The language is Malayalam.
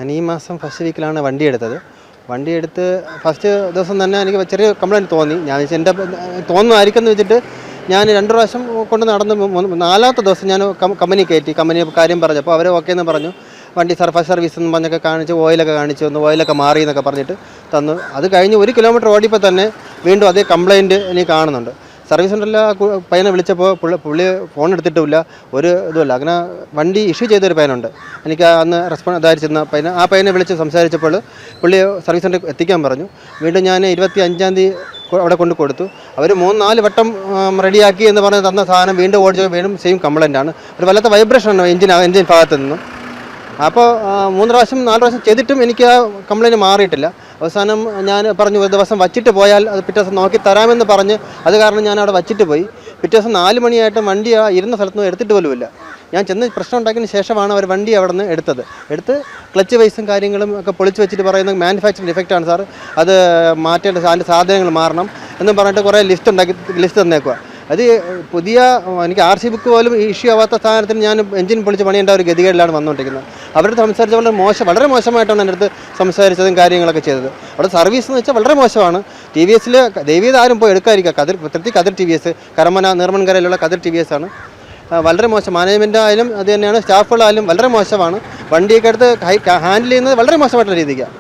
ഞാൻ ഈ മാസം ഫസ്റ്റ് വീക്കിലാണ് വണ്ടി എടുത്തത്. വണ്ടി എടുത്ത് ഫസ്റ്റ് ദിവസം തന്നെ എനിക്ക് ചെറിയ കംപ്ലയിൻറ്റ് തോന്നി. ഞാൻ എൻ്റെ തോന്നുമായിരിക്കും എന്ന് വെച്ചിട്ട് ഞാൻ 2 പ്രാവശ്യം കൊണ്ട് നടന്ന് നാലാമത്തെ ദിവസം ഞാൻ കമ്പനി കയറ്റി. കമ്പനി കാര്യം പറഞ്ഞപ്പോൾ അവർ ഓക്കെ എന്ന് പറഞ്ഞു. വണ്ടി ഫസ്റ്റ് സർവീസ് എന്ന് പറഞ്ഞൊക്കെ കാണിച്ച് ഓയിലൊക്കെ കാണിച്ചു തന്നു. ഓയിലൊക്കെ മാറി എന്നൊക്കെ പറഞ്ഞിട്ട് തന്നു. അത് കഴിഞ്ഞ് 1 കിലോമീറ്റർ ഓടിയപ്പോൾ തന്നെ വീണ്ടും അതേ കംപ്ലയിൻറ്റ് എനിക്ക് കാണുന്നുണ്ട്. സർവീസ് സെൻ്ററിൽ പയ്യനെ വിളിച്ചപ്പോൾ പുള്ളി ഫോൺ എടുത്തിട്ടുമില്ല, ഒരു ഇതുമില്ല. അങ്ങനെ വണ്ടി ഇഷ്യൂ ചെയ്തൊരു പയ്യനുണ്ട്. എനിക്ക് അന്ന് റെസ്പോണ്ട് അതായിരിക്കുന്ന പയ്യനെ ആ പയ്യനെ വിളിച്ച് സംസാരിച്ചപ്പോൾ പുള്ളി സർവീസ് സെൻ്ററിൽ എത്തിക്കാൻ പറഞ്ഞു. വീണ്ടും ഞാൻ 25-ാം തീയതി അവിടെ കൊണ്ട് കൊടുത്തു. അവർ 3-4 വട്ടം റെഡിയാക്കി എന്ന് പറഞ്ഞ് തന്ന സാധനം വീണ്ടും ഓടിച്ച് വീണ്ടും സെയിം കംപ്ലയിൻ്റാണ്. ഒരു വല്ലാത്ത വൈബ്രേഷനാണ് എഞ്ചിൻ ഭാഗത്ത് നിന്നും. അപ്പോൾ 3 പ്രാവശ്യം 4 പ്രാവശ്യം ചെയ്തിട്ടും എനിക്ക് ആ കംപ്ലയിൻറ്റ് മാറിയിട്ടില്ല. അവസാനം ഞാൻ പറഞ്ഞു ഒരു ദിവസം വച്ചിട്ട് പോയാൽ അത് പിറ്റേ ദിവസം നോക്കി തരാമെന്ന് പറഞ്ഞ് അത് കാരണം ഞാൻ അവിടെ വച്ചിട്ട് പോയി. പിറ്റേ ദിവസം 4 മണിയായിട്ട് വണ്ടി ആ ഇരുന്ന സ്ഥലത്തുനിന്ന് എടുത്തിട്ട് പോലുമില്ല. ഞാൻ ചെന്ന് പ്രശ്നം ഉണ്ടാക്കിയതിന് ശേഷമാണ് അവർ വണ്ടി അവിടെ നിന്ന് എടുത്ത് ക്ലച്ച് വൈസും കാര്യങ്ങളും ഒക്കെ പൊളിച്ച് വെച്ചിട്ട് പറയുന്നത് മാനുഫാക്ചറിങ് ഡിഫക്റ്റാണ് സാർ, അത് മാറ്റേണ്ട അതിൻ്റെ സാധനങ്ങൾ മാറണം എന്നും പറഞ്ഞിട്ട് കുറേ ലിസ്റ്റ് തന്നേക്കുക. അത് പുതിയ എനിക്ക് RC ബുക്ക് പോലും ഇഷ്യൂ ആവാത്ത സാധനത്തിന് ഞാൻ എഞ്ചിൻ പൊളിച്ച് പണിയേണ്ട ഒരു ഗതികേടിലാണ് വന്നുകൊണ്ടിരിക്കുന്നത്. അവരുടെ സംസാരിച്ച വളരെ മോശമായിട്ടാണ് എൻ്റെ അടുത്ത് സംസാരിച്ചതും കാര്യങ്ങളൊക്കെ ചെയ്തത്. അവിടെ സർവീസ് എന്ന് വെച്ചാൽ വളരെ മോശമാണ്. TVS ദൈവീത് ആരും പോയി എടുക്കാതിരിക്കുക. കതിർ TVS കരമന നീർമൺകരയിലുള്ള കതിർ TVS ആണ്. വളരെ മോശം. മാനേജ്മെൻ്റ് ആയാലും അത് തന്നെയാണ്, സ്റ്റാഫുകളായാലും വളരെ മോശമാണ്. വണ്ടിയൊക്കെ എടുത്ത് ഹാൻഡിൽ ചെയ്യുന്നത് വളരെ മോശമായിട്ടുള്ള രീതിക്കാണ്.